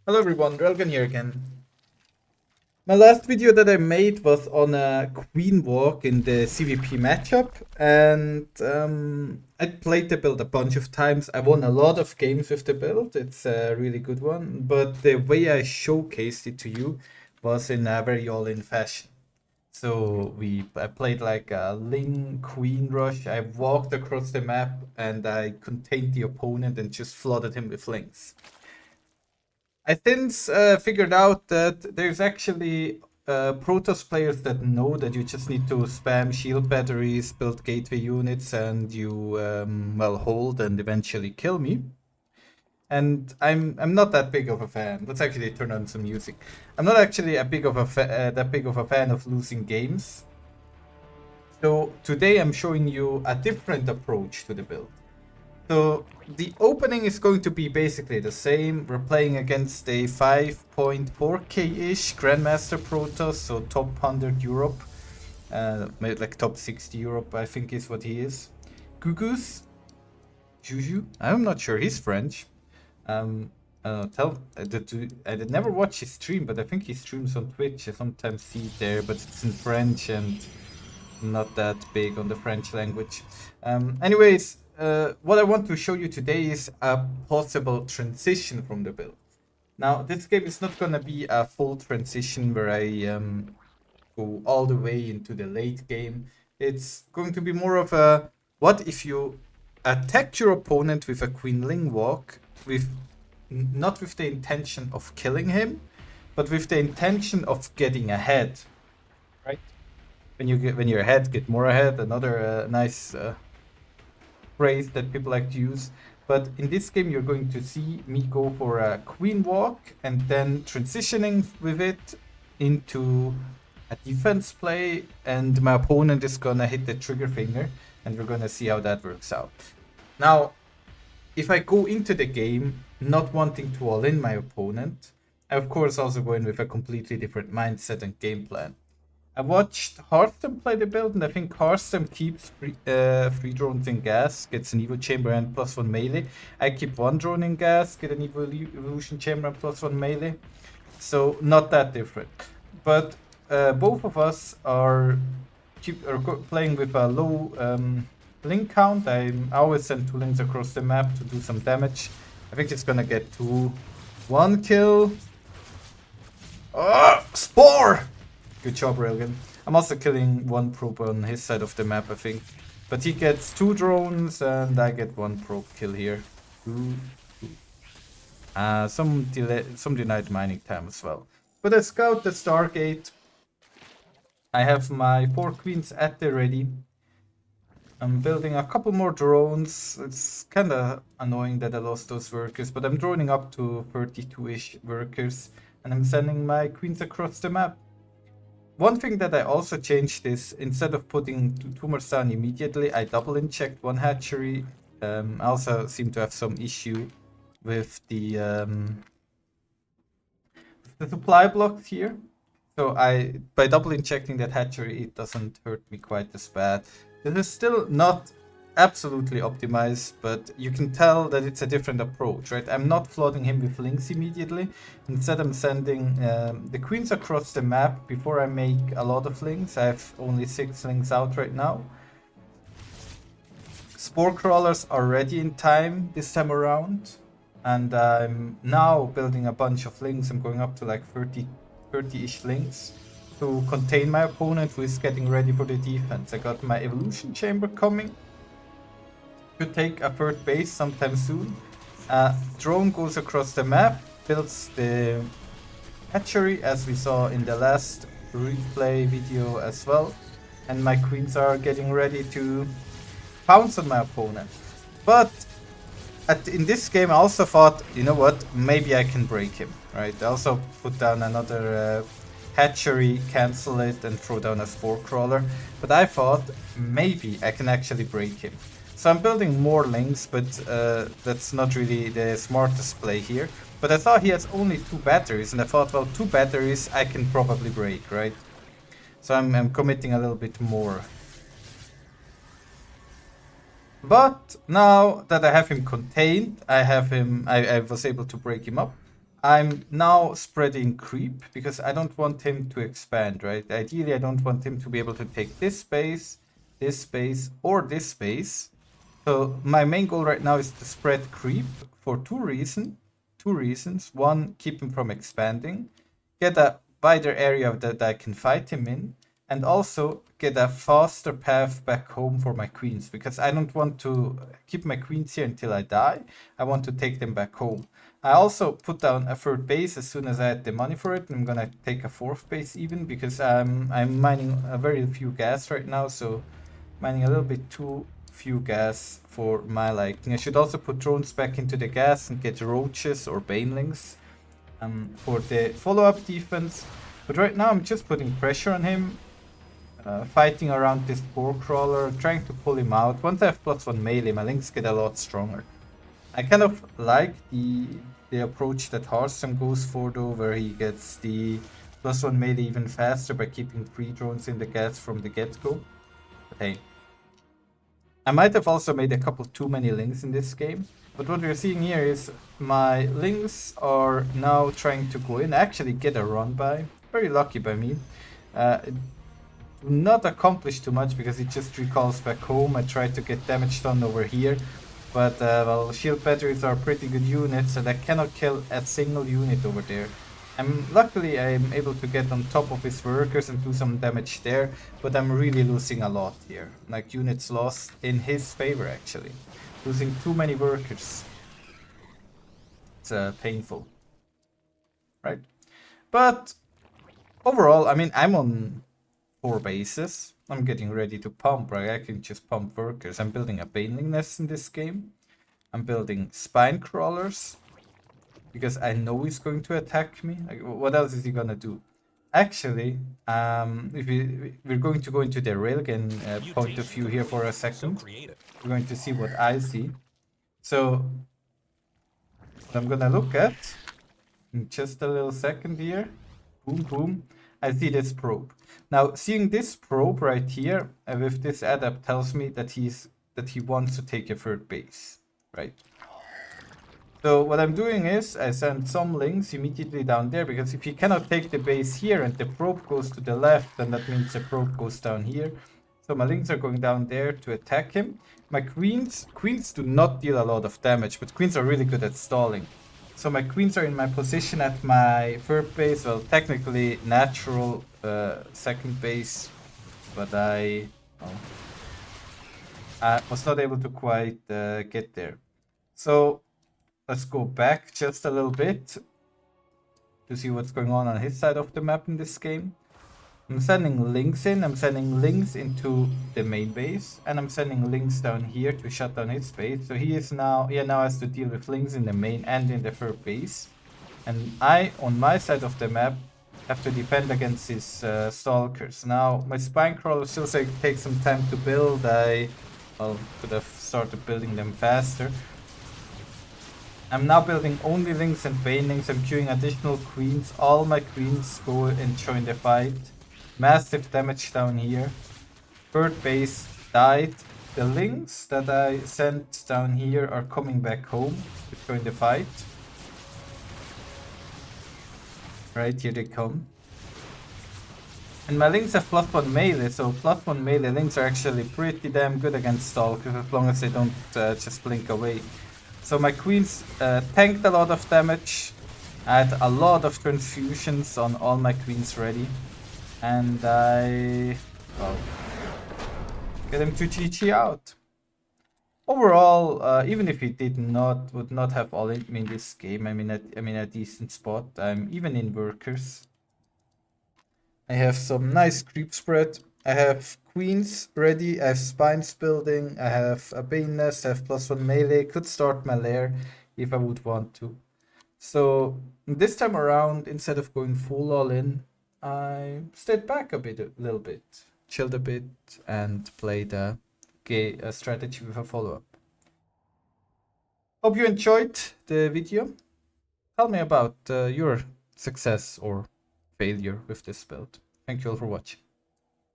Hello everyone, Railgan here again. My last video that I made was on a queen walk in the ZvP matchup, and I played the build a bunch of times. I won a lot of games with the build, it's a really good one, but the way I showcased it to you was in a very all-in fashion. So I played like a Ling Queen rush. I walked across the map and I contained the opponent and just flooded him with lings. I since figured out that there's actually Protoss players that know that you just need to spam shield batteries, build gateway units, and you well hold and eventually kill me. And I'm not that big of a fan. Let's actually turn on some music. I'm not actually that big of a fan of losing games. So today I'm showing you a different approach to the build. So the opening is going to be basically the same. We're playing against a 5.4k-ish Grandmaster Protoss, so top 100 Europe. Maybe like top 60 Europe, I think is what he is. Gugus, Juju, I'm not sure, he's French. I did never watch his stream, but I think he streams on Twitch. I sometimes see it there, but it's in French and not that big on the French language. Anyways, what I want to show you today is a possible transition from the build. Now, this game is not gonna be a full transition where I go all the way into the late game. It's going to be more of a, what if you attack your opponent with a Queen Ling walk, with not with the intention of killing him, but with the intention of getting ahead, right? When you're ahead, get more ahead. Another nice phrase that people like to use. But in this game, you're going to see me go for a queen walk and then transitioning with it into a defense play, and my opponent is gonna hit the trigger finger, and we're gonna see how that works out. Now, if I go into the game not wanting to all in my opponent, I of course also go in with a completely different mindset and game plan. I watched Hearthstone play the build, and I think Hearthstone keeps three drones in gas, gets an Evo Chamber and +1 melee. I keep one drone in gas, get an Evolution Chamber and +1 melee. So not that different. But both of us are playing with a low link count. I always send 2 links across the map to do some damage. I think it's gonna get to 1 kill. Spore! Good job, Railgan. I'm also killing 1 probe on his side of the map, I think. But he gets 2 drones and I get 1 probe kill here. Some denied mining time as well. But I scout the Stargate. I have my 4 queens at the ready. I'm building a couple more drones. It's kinda annoying that I lost those workers, but I'm droning up to 32-ish workers. And I'm sending my queens across the map. One thing that I also changed is, instead of putting 2 more down immediately, I double inject 1 hatchery. I also seem to have some issue with the supply blocks here. So by double injecting that hatchery, it doesn't hurt me quite as bad. This is still not absolutely optimized, but you can tell that it's a different approach, right? I'm not flooding him with links immediately. Instead, I'm sending the queens across the map before I make a lot of links. I have only 6 links out right now. Spore crawlers are ready in time this time around, and I'm now building a bunch of links. I'm going up to like 30-ish links to contain my opponent who is getting ready for the defense. I got my evolution chamber coming. Could take a 3rd base sometime soon. Drone goes across the map, builds the hatchery as we saw in the last replay video as well. And my queens are getting ready to pounce on my opponent. But in this game I also thought, you know what, maybe I can break him, right? I also put down another hatchery, cancel it, and throw down a spore crawler. But I thought maybe I can actually break him. So I'm building more links, but that's not really the smartest play here. But I thought he has only 2 batteries, and I thought, well, 2 batteries I can probably break, right? So I'm committing a little bit more. But now that I have him contained, I was able to break him up. I'm now spreading creep because I don't want him to expand, right? Ideally, I don't want him to be able to take this space, or this space. So my main goal right now is to spread creep for two reasons. One, keep him from expanding, get a wider area that I can fight him in, and also get a faster path back home for my queens, because I don't want to keep my queens here until I die. I want to take them back home. I also put down a third base as soon as I had the money for it. I'm gonna take a fourth base even, because I'm mining a very few gas right now, so mining a little bit too few gas for my liking. I should also put drones back into the gas and get roaches or banelings for the follow-up defense. But right now I'm just putting pressure on him, fighting around this core crawler, trying to pull him out. Once I have +1 melee, my links get a lot stronger. I kind of like the approach that Hearthstone goes for though, where he gets the +1 melee even faster by keeping 3 drones in the gas from the get-go. But hey, I might have also made a couple too many links in this game, but what we're seeing here is my links are now trying to go in, actually get a run by. Very lucky by me. Do not accomplish too much because it just recalls back home. I tried to get damage done over here, but well, shield batteries are pretty good units and I cannot kill a single unit over there. Luckily I'm able to get on top of his workers and do some damage there, but I'm really losing a lot here. Like units lost in his favor actually. Losing too many workers. It's painful. Right? But overall, I mean, I'm on 4 bases. I'm getting ready to pump, right? I can just pump workers. I'm building a baneling nest in this game. I'm building spine crawlers, because I know he's going to attack me. Like, what else is he gonna do? Actually, if we're going to go into the Railgan point of view here for a second. We're going to see what I see. So, what I'm gonna look at in just a little second here. Boom, boom. I see this probe. Now, seeing this probe right here with this adapt tells me that he wants to take a third base, right? So what I'm doing is I send some links immediately down there, because if he cannot take the base here and the probe goes to the left, then that means the probe goes down here. So my links are going down there to attack him. My queens do not deal a lot of damage, but queens are really good at stalling. So my queens are in my position at my third base, well, technically natural second base, but I was not able to quite get there. So let's go back just a little bit to see what's going on his side of the map in this game. I'm sending links in, I'm sending links into the main base, and I'm sending links down here to shut down his base. So he now has to deal with links in the main and in the third base. And I, on my side of the map, have to defend against his stalkers. Now, my spine crawler still takes some time to build. I could have started building them faster. I'm now building only links and banelings. I'm queuing additional queens. All my queens go and join the fight. Massive damage down here. Third base died. The links that I sent down here are coming back home to join the fight. Right, here they come. And my links have +1 melee, so +1 melee links are actually pretty damn good against stalkers, as long as they don't just blink away. So my queens tanked a lot of damage. I had a lot of transfusions on all my queens ready. And I get him to GG out. Overall, even if he would not have all in me in this game, I'm in a decent spot. I'm even in workers. I have some nice creep spread. I have queens ready, I have spines building, I have a bane nest, I have +1 melee, could start my lair if I would want to. So this time around, instead of going full all in, I stayed back a little bit, chilled a bit, and played a strategy with a follow-up. Hope you enjoyed the video. Tell me about your success or failure with this build. Thank you all for watching.